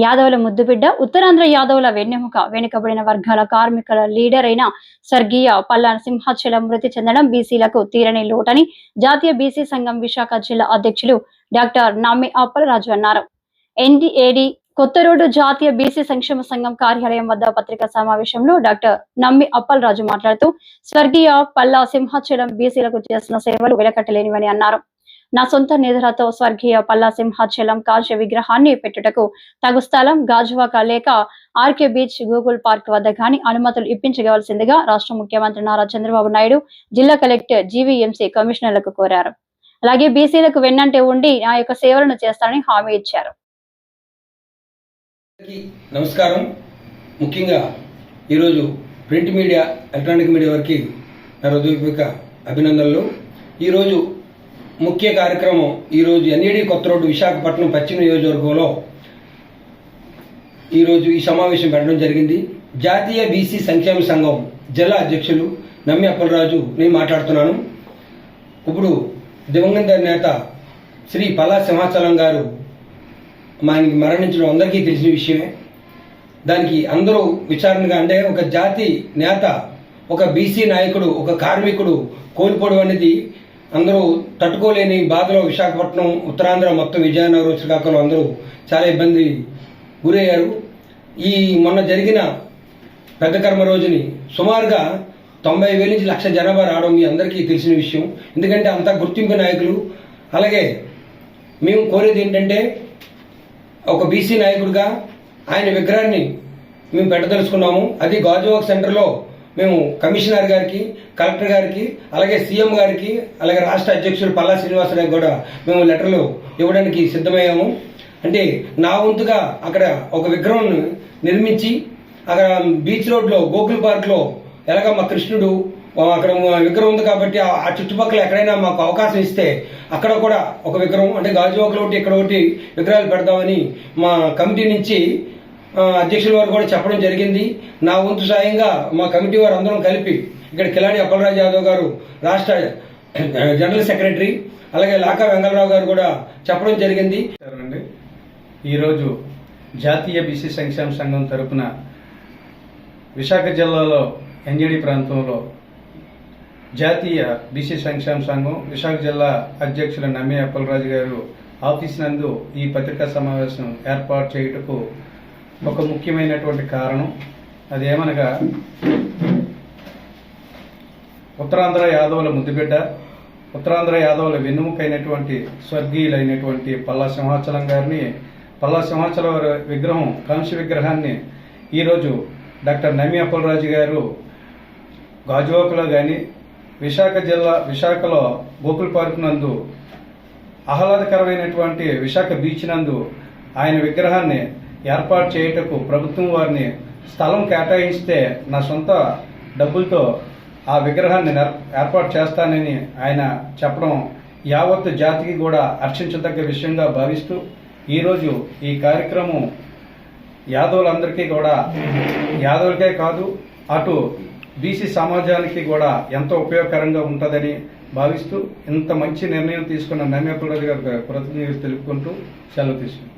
యాదవుల ముద్దుబిడ్డ ఉత్తరాంధ్ర యాదవుల వెనుకబడిన వర్గాల కార్మికుల లీడర్ అయిన స్వర్గీయ పల్లా సింహాచలం మృతి చెందడం బీసీలకు తీరని లోటని జాతీయ బీసీ సంఘం విశాఖ జిల్లా అధ్యక్షులు డాక్టర్ నమ్మి అప్పలరాజు అన్నారు. ఎన్డీఏడి కొత్త రోడ్డు జాతీయ బీసీ సంక్షేమ సంఘం కార్యాలయం వద్ద పత్రికా సమావేశంలో డాక్టర్ నమ్మి అప్పలరాజు మాట్లాడుతూ స్వర్గీయ పల్లా సింహాచలం బీసీలకు చేసిన సేవలు వెలకట్టలేనివని అన్నారు. నా సొంత నిధులతో స్వర్గీయ పల్లా సింహాచలం కాంస్య విగ్రహాన్ని పెట్టుటకు తగు స్థలం గాజువాక లేక ఆర్కే బీచ్ గూగుల్ పార్క్ వద్ద గాని అనుమతులు ఇప్పించవలసిందిగా రాష్ట్ర ముఖ్యమంత్రి నారా చంద్రబాబు నాయుడు జిల్లా కలెక్టర్ జీవీఎంసీ కమిషనర్లకు కోరారు. అలాగే బీసీలకు వెన్నంటే ఉండి నా యొక్క సేవలను చేస్తానని హామీ ఇచ్చారు. నమస్కారం. ముఖ్యంగా ఈరోజు ప్రింట్ మీడియా, ఎలక్ట్రానిక్ మీడియా వారికి నా హృదయపూర్వక అభినందనలు. ఈరోజు ముఖ్య కార్యక్రమం ఈరోజు ఎన్ఈడి కొత్త రోడ్డు విశాఖపట్నం పశ్చిమ నియోజకవర్గంలో ఈరోజు ఈ సమావేశం పెట్టడం జరిగింది. జాతీయ బీసీ సంక్షేమ సంఘం జిల్లా అధ్యక్షులు నమ్మి అప్పలరాజు నేను మాట్లాడుతున్నాను. ఇప్పుడు దివంగత నేత శ్రీ పల్లా సింహాచలం గారు మనకి మరణించడం అందరికీ తెలిసిన విషయమే. దానికి అందరూ విచారణగా అంటే ఒక జాతి నేత, ఒక బీసీ నాయకుడు, ఒక కార్మికుడు కోల్పోవడం అనేది అందరూ తట్టుకోలేని బాధలో విశాఖపట్నం, ఉత్తరాంధ్ర, మొత్తం విజయనగరం, శ్రీకాకుళం అందరూ చాలా ఇబ్బంది గురయ్యారు. ఈ మొన్న జరిగిన పెద్ద కర్మ రోజుని సుమారుగా 90,000 నుంచి 1,00,000 జనాభా రావడం మీ అందరికీ తెలిసిన విషయం. ఎందుకంటే అంతా గుర్తింపు నాయకులు. అలాగే మేము కోరేది ఏంటంటే ఒక బీసీ నాయకుడిగా ఆయన విగ్రహాన్ని మేము పెట్టదలుచుకున్నాము. అది గాజువాక్ సెంటర్లో మేము కమిషనర్ గారికి, కలెక్టర్ గారికి, అలాగే సీఎం గారికి, అలాగే రాష్ట్ర అధ్యక్షుడు పల్లా శ్రీనివాసరావు కూడా మేము లెటర్లు ఇవ్వడానికి సిద్ధమయ్యాము. అంటే నా వంతుగా అక్కడ ఒక విగ్రహం నిర్మించి అక్కడ బీచ్ రోడ్లో గోకుల్ పార్క్లో ఎలాగ మా కృష్ణుడు అక్కడ విగ్రహం ఉంది కాబట్టి ఆ చుట్టుపక్కల ఎక్కడైనా మాకు అవకాశం ఇస్తే అక్కడ కూడా ఒక విగ్రహం, అంటే గాజువాకలో ఒకటి, ఇక్కడ ఒకటి విగ్రహాలు పెడదామని మా కమిటీ నుంచి అధ్యక్షుల వారు కూడా చెప్పడం జరిగింది. నా వంతు సాయంగా మా కమిటీ వారు అందరం కలిపి ఇక్కడ కిలాడి అప్పలరాజు యాదవ్ గారు రాష్ట్ర జనరల్ సెక్రటరీ, అలాగే లాకా వెంగళరావు గారు కూడా చెప్పడం జరిగింది. ఈరోజు జాతీయ బీసీ సంక్షేమ సంఘం తరపున విశాఖ జిల్లాలో ఎన్జేడి ప్రాంతంలో జాతీయ బీసీ సంక్షేమ సంఘం విశాఖ జిల్లా అధ్యక్షులు నమ్మి అప్పలరాజు గారు ఆఫీస్ నందు ఈ పత్రికా సమావేశం ఏర్పాటు చేయుటకు ఒక ముఖ్యమైనటువంటి కారణం అదేమనగా ఉత్తరాంధ్ర యాదవుల ముద్దుబిడ్డ, ఉత్తరాంధ్ర యాదవుల వెన్నుముకైనటువంటి స్వర్గీయులైనటువంటి పల్లా సింహాచలం గారిని, పల్లా సింహాచలం విగ్రహం, కాంస్య విగ్రహాన్ని ఈరోజు డాక్టర్ నమ్మి అప్పలరాజు గారు గాజువాకలో కానీ విశాఖలో గోకుల్ పార్క్ నందు ఆహ్లాదకరమైనటువంటి విశాఖ బీచ్ నందు ఆయన విగ్రహాన్ని ఏర్పాటు చేయుటకు ప్రభుత్వం వారిని స్థలం కేటాయిస్తే నా సొంత డబ్బులతో ఆ విగ్రహాన్ని ఏర్పాటు చేస్తానని ఆయన చెప్పడం యావత్తు జాతికి కూడా హర్షించదగ్గ విషయంగా భావిస్తూ ఈరోజు ఈ కార్యక్రమం యాదవులందరికీ కూడా, యాదవులకే కాదు అటు బీసీ సమాజానికి కూడా ఎంతో ఉపయోగకరంగా ఉంటుందని భావిస్తూ ఇంత మంచి నిర్ణయం తీసుకున్న నమ్మి అప్పలరాజు గారు కృతజ్ఞతలు తెలుపుకుంటూ సెలవు తీసుకున్నాం.